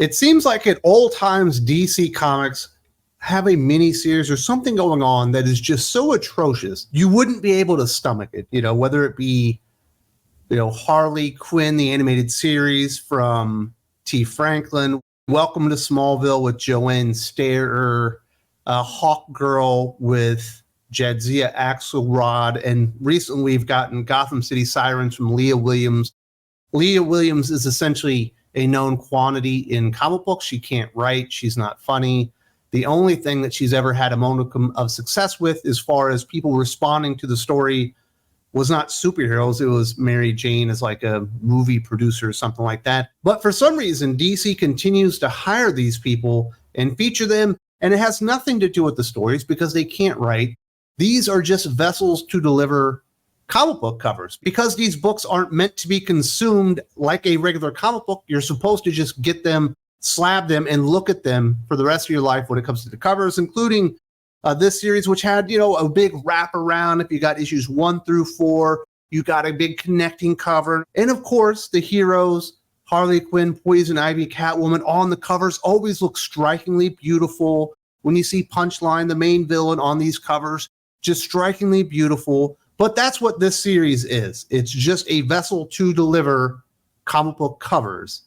It seems like at all times DC Comics have a mini series or something going on that is just so atrocious you wouldn't be able to stomach it. Whether it be Harley Quinn, the animated series from T. Franklin, Welcome to Smallville with Joanne Starer, Hawk Girl with Jadzia Axelrod, and recently we've gotten Gotham City Sirens from Leah Williams. Leah Williams is essentially a known quantity in comic books. She can't write. She's not funny. The only thing that she's ever had a modicum of success with, as far as people responding to the story, was not superheroes. It was Mary Jane as like a movie producer or something like that. But for some reason, DC continues to hire these people and feature them, and it has nothing to do with the stories because they can't write. These are just vessels to deliver comic book covers. Because these books aren't meant to be consumed like a regular comic book, you're supposed to just get them, slab them, and look at them for the rest of your life when it comes to the covers, including this series, which had, a big wraparound. If you got issues 1 through 4, you got a big connecting cover. And of course, the heroes, Harley Quinn, Poison Ivy, Catwoman, on the covers always look strikingly beautiful. When you see Punchline, the main villain on these covers, just strikingly beautiful. But that's what this series is. It's just a vessel to deliver comic book covers.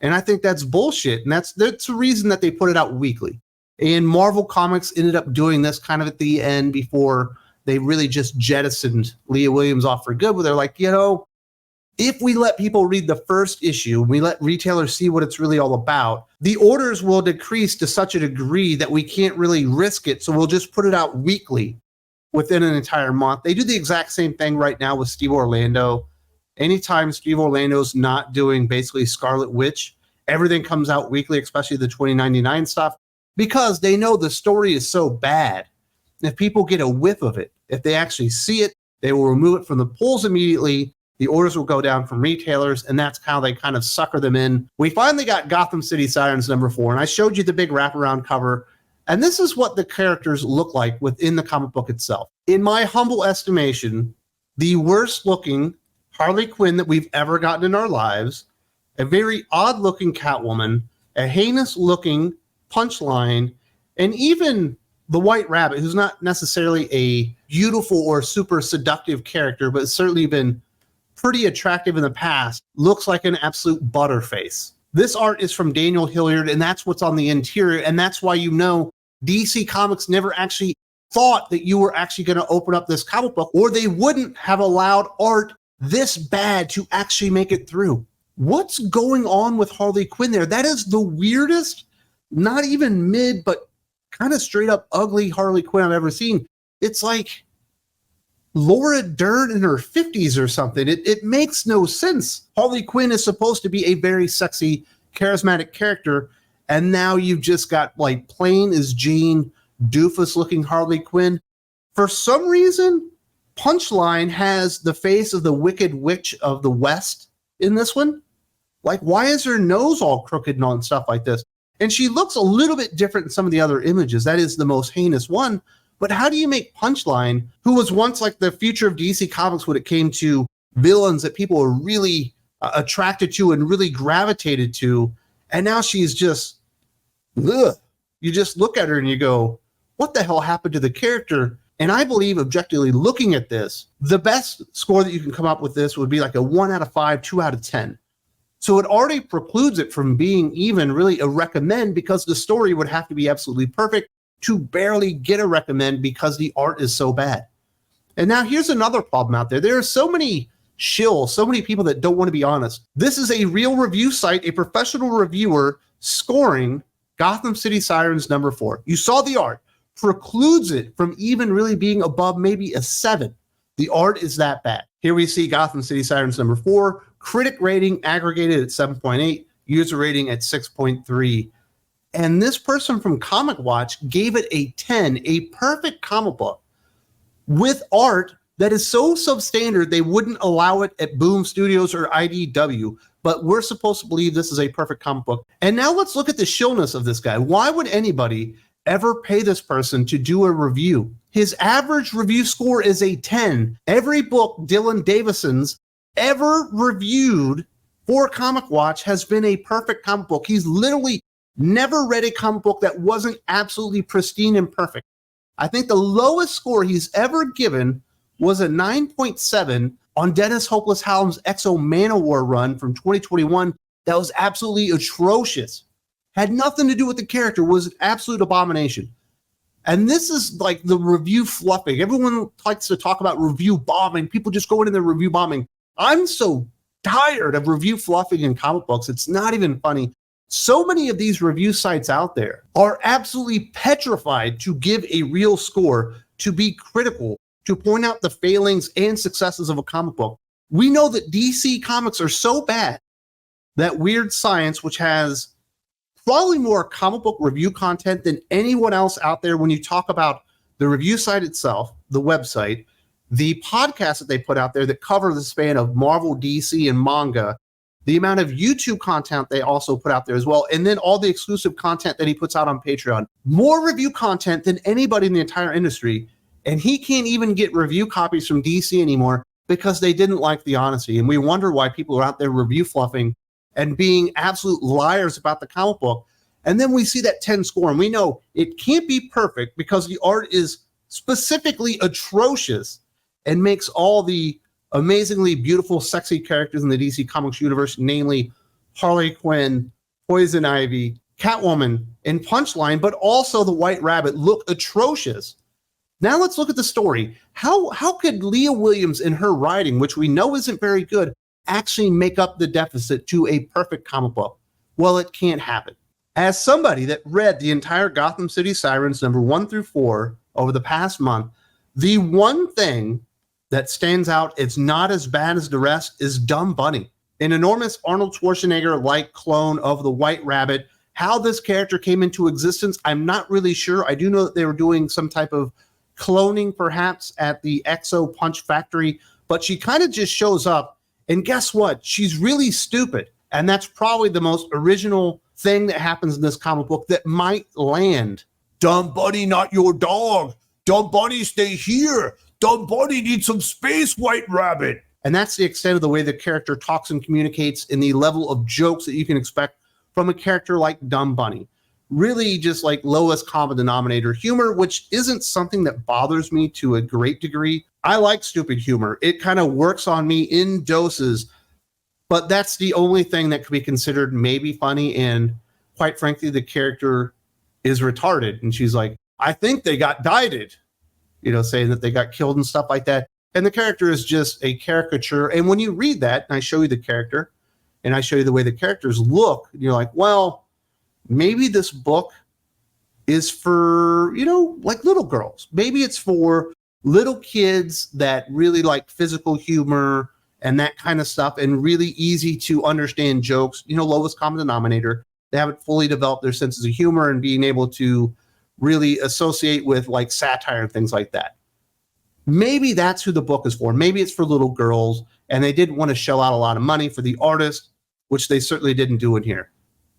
And I think that's bullshit. And that's the reason that they put it out weekly. And Marvel Comics ended up doing this kind of at the end before they really just jettisoned Leah Williams off for good, where they're like, if we let people read the first issue, we let retailers see what it's really all about, the orders will decrease to such a degree that we can't really risk it. So we'll just put it out weekly within an entire month. They do the exact same thing right now with Steve Orlando. Anytime Steve Orlando's not doing basically Scarlet Witch, everything comes out weekly, especially the 2099 stuff, because they know the story is so bad. If people get a whiff of it, if they actually see it, they will remove it from the pools immediately. The orders will go down from retailers, and that's how they kind of sucker them in. We finally got Gotham City Sirens #4, and I showed you the big wraparound cover. And this is what the characters look like within the comic book itself. In my humble estimation, the worst looking Harley Quinn that we've ever gotten in our lives, a very odd looking Catwoman, a heinous looking Punchline, and even the White Rabbit, who's not necessarily a beautiful or super seductive character, but has certainly been pretty attractive in the past, looks like an absolute Butterface. This art is from Daniel Hilliard, and that's what's on the interior, and that's why DC Comics never actually thought that you were actually going to open up this comic book, or they wouldn't have allowed art this bad to actually make it through. What's going on with Harley Quinn there? That is the weirdest, not even mid, but kind of straight up ugly Harley Quinn I've ever seen. It's like Laura Dern in her 50s or something. It makes no sense. Harley Quinn is supposed to be a very sexy, charismatic character, and now you've just got like plain as Jane, doofus looking Harley Quinn. For some reason, Punchline has the face of the Wicked Witch of the West in this one. Like, why is her nose all crooked and stuff like this? And she looks a little bit different in some of the other images. That is the most heinous one. But how do you make Punchline, who was once like the future of DC Comics when it came to villains that people were really attracted to and really gravitated to, and now she's just, ugh. You just look at her and you go, what the hell happened to the character? And I believe, objectively looking at this, the best score that you can come up with this would be like a 1 out of 5, 2 out of 10. So it already precludes it from being even really a recommend, because the story would have to be absolutely perfect to barely get a recommend because the art is so bad. And now here's another problem out there. There are so many shills, so many people that don't want to be honest. This is a real review site, a professional reviewer scoring Gotham City Sirens #4. You saw the art. Precludes it from even really being above maybe a 7. The art is that bad. Here we see Gotham City Sirens #4, critic rating aggregated at 7.8, user rating at 6.3. And this person from Comic Watch gave it a 10, a perfect comic book with art that is so substandard they wouldn't allow it at Boom Studios or IDW. But we're supposed to believe this is a perfect comic book. And now let's look at the shillness of this guy. Why would anybody ever pay this person to do a review? His average review score is a 10. Every book Dylan Davison's ever reviewed for Comic Watch has been a perfect comic book. He's literally never read a comic book that wasn't absolutely pristine and perfect. I think the lowest score he's ever given was a 9.7 on Dennis Hopeless Hallam's Exo Manowar run from 2021. That was absolutely atrocious. Had nothing to do with the character, was an absolute abomination. And this is like the review fluffing. Everyone likes to talk about review bombing. People just go into the review bombing. I'm so tired of review fluffing in comic books. It's not even funny. So many of these review sites out there are absolutely petrified to give a real score, to be critical, to point out the failings and successes of a comic book. We know that DC Comics are so bad that Weird Science, which has probably more comic book review content than anyone else out there when you talk about the review site itself, the website, the podcasts that they put out there that cover the span of Marvel, DC, and manga, the amount of YouTube content they also put out there as well, and then all the exclusive content that he puts out on Patreon. More review content than anybody in the entire industry, and he can't even get review copies from DC anymore because they didn't like the honesty. And we wonder why people are out there review fluffing and being absolute liars about the comic book. And then we see that 10 score, and we know it can't be perfect because the art is specifically atrocious and makes all the amazingly beautiful, sexy characters in the DC Comics universe, namely Harley Quinn, Poison Ivy, Catwoman, and Punchline, but also the White Rabbit, look atrocious. Now let's look at the story. How could Leah Williams in her writing, which we know isn't very good, actually make up the deficit to a perfect comic book? Well, it can't happen. As somebody that read the entire Gotham City Sirens number 1 through 4 over the past month, the one thing that stands out, it's not as bad as the rest, is Dumb Bunny, an enormous Arnold Schwarzenegger-like clone of the White Rabbit. How this character came into existence, I'm not really sure. I do know that they were doing some type of cloning perhaps at the Exo Punch factory, but she kind of just shows up, and guess what? She's really stupid, and that's probably the most original thing that happens in this comic book that might land. Dumb Bunny, not your dog. Dumb Bunny, stay here. Dumb Bunny needs some space, White Rabbit. And that's the extent of the way the character talks and communicates in the level of jokes that you can expect from a character like Dumb Bunny. Really just like lowest common denominator humor, which isn't something that bothers me to a great degree. I like stupid humor. It kind of works on me in doses, but that's the only thing that could be considered maybe funny. And quite frankly, the character is retarded. And she's like, I think they got dieted. Saying that they got killed and stuff like that. And the character is just a caricature. And when you read that, and I show you the character, and I show you the way the characters look, and you're like, well, maybe this book is for, like little girls. Maybe it's for little kids that really like physical humor and that kind of stuff, and really easy to understand jokes, lowest common denominator. They haven't fully developed their senses of humor and being able to really associate with like satire and things like that. Maybe that's who the book is for. Maybe it's for little girls, and they didn't want to shell out a lot of money for the artist, which they certainly didn't do in here.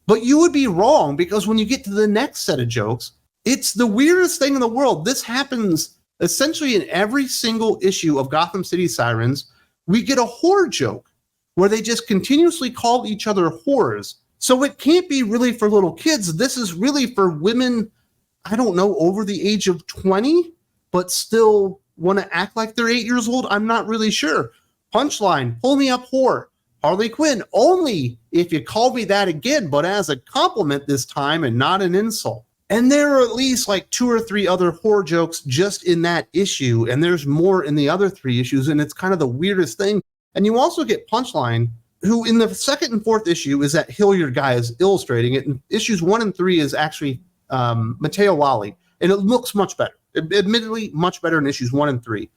But you would be wrong, because when you get to the next set of jokes, it's the weirdest thing in the world. This happens essentially in every single issue of Gotham City Sirens. We get a whore joke where they just continuously call each other whores. So it can't be really for little kids. This is really for women, I don't know, over the age of 20, but still want to act like they're 8 years old. I'm not really sure. Punchline, pull me up whore. Harley Quinn, only if you call me that again, but as a compliment this time and not an insult. And there are at least like 2 or 3 other whore jokes just in that issue, and there's more in the other 3 issues, and it's kind of the weirdest thing. And you also get Punchline, who in the 2nd and 4th issue is that Hilliard guy is illustrating it, and issues 1 and 3 is actually Matteo Lally, and it looks much better. Admittedly, much better in issues 1 and 3.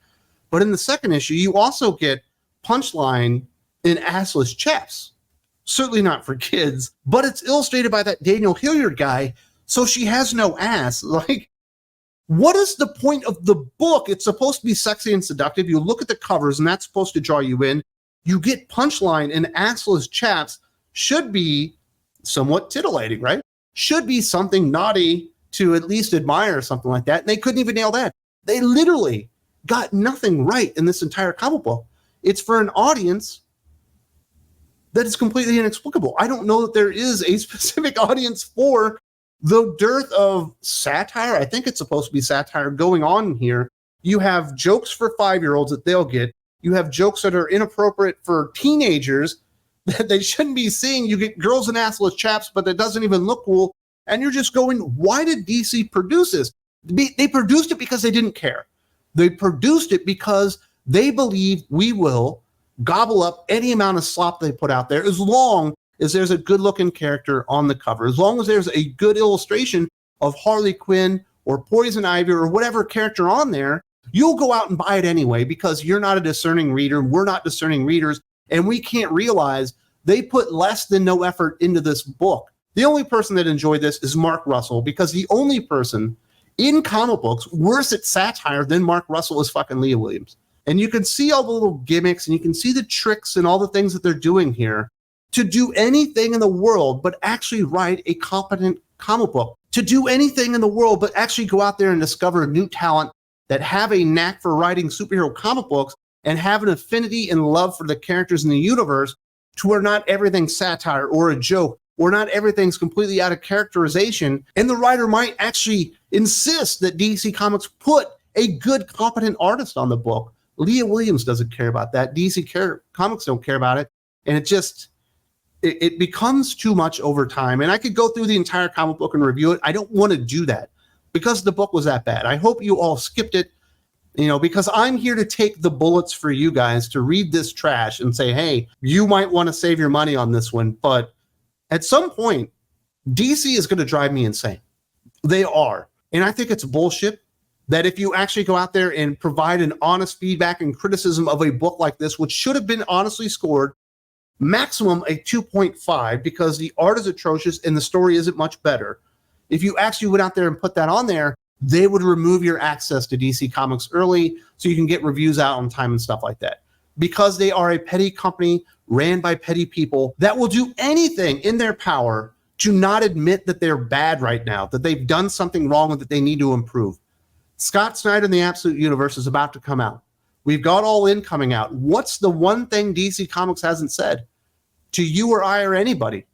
But in the 2nd issue, you also get Punchline in assless chaps. Certainly not for kids, but it's illustrated by that Daniel Hilliard guy, so she has no ass. Like, what is the point of the book? It's supposed to be sexy and seductive. You look at the covers, and that's supposed to draw you in. You get Punchline in assless chaps, should be somewhat titillating, right? Should be something naughty to at least admire, or something like that. And they couldn't even nail that. They literally got nothing right in this entire comic book. It's for an audience that is completely inexplicable. I don't know that there is a specific audience for the dearth of satire. I think it's supposed to be satire going on here. You have jokes for 5-year-olds that they'll get. You have jokes that are inappropriate for teenagers that they shouldn't be seeing. You get girls in assless chaps, but that doesn't even look cool. And you're just going, why did DC produce this? They produced it because they didn't care. They produced it because they believe we will gobble up any amount of slop they put out there, as long as there's a good looking character on the cover, as long as there's a good illustration of Harley Quinn or Poison Ivy or whatever character on there. You'll go out and buy it anyway because you're not a discerning reader. We're not discerning readers, and we can't realize they put less than no effort into this book. The only person that enjoyed this is Mark Russell, because the only person in comic books worse at satire than Mark Russell is fucking Leah Williams. And you can see all the little gimmicks and you can see the tricks and all the things that they're doing here to do anything in the world but actually write a competent comic book, to do anything in the world but actually go out there and discover new talent that have a knack for writing superhero comic books and have an affinity and love for the characters in the universe, to where not everything's satire or a joke, or not everything's completely out of characterization. And the writer might actually insist that DC Comics put a good, competent artist on the book. Leah Williams doesn't care about that. DC Comics don't care about it. And it becomes too much over time. And I could go through the entire comic book and review it. I don't want to do that because the book was that bad. I hope you all skipped it, because I'm here to take the bullets for you guys to read this trash and say, hey, you might want to save your money on this one. But at some point, DC is going to drive me insane. They are. And I think it's bullshit that if you actually go out there and provide an honest feedback and criticism of a book like this, which should have been honestly scored maximum a 2.5 because the art is atrocious and the story isn't much better. If you actually went out there and put that on there, they would remove your access to DC Comics early so you can get reviews out on time and stuff like that. Because they are a petty company ran by petty people that will do anything in their power to not admit that they're bad right now, that they've done something wrong and that they need to improve. Scott Snyder and the Absolute Universe is about to come out. We've got All In coming out. What's the one thing DC Comics hasn't said to you or I or anybody?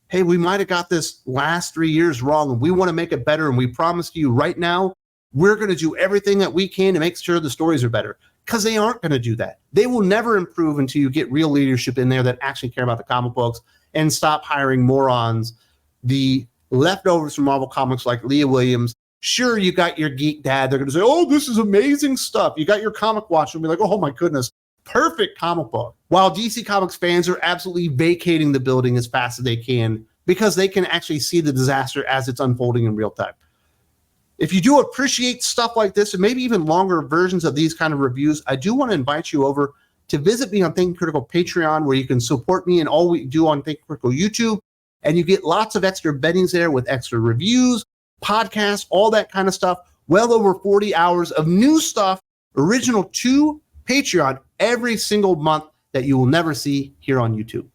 Hey, we might have got this last 3 years wrong and we want to make it better. And we promise you right now, we're going to do everything that we can to make sure the stories are better. Because they aren't going to do that. They will never improve until you get real leadership in there that actually care about the comic books and stop hiring morons, the leftovers from Marvel Comics like Leah Williams. Sure, you got your geek dad. They're going to say, oh, this is amazing stuff. You got your comic watch and be like, oh my goodness, perfect comic book. While DC Comics fans are absolutely vacating the building as fast as they can because they can actually see the disaster as it's unfolding in real time. If you do appreciate stuff like this and maybe even longer versions of these kind of reviews, I do want to invite you over to visit me on Think Critical Patreon, where you can support me in all we do on Think Critical YouTube. And you get lots of extra beddings there with extra reviews, podcasts, all that kind of stuff. Well over 40 hours of new stuff, original to Patreon every single month that you will never see here on YouTube.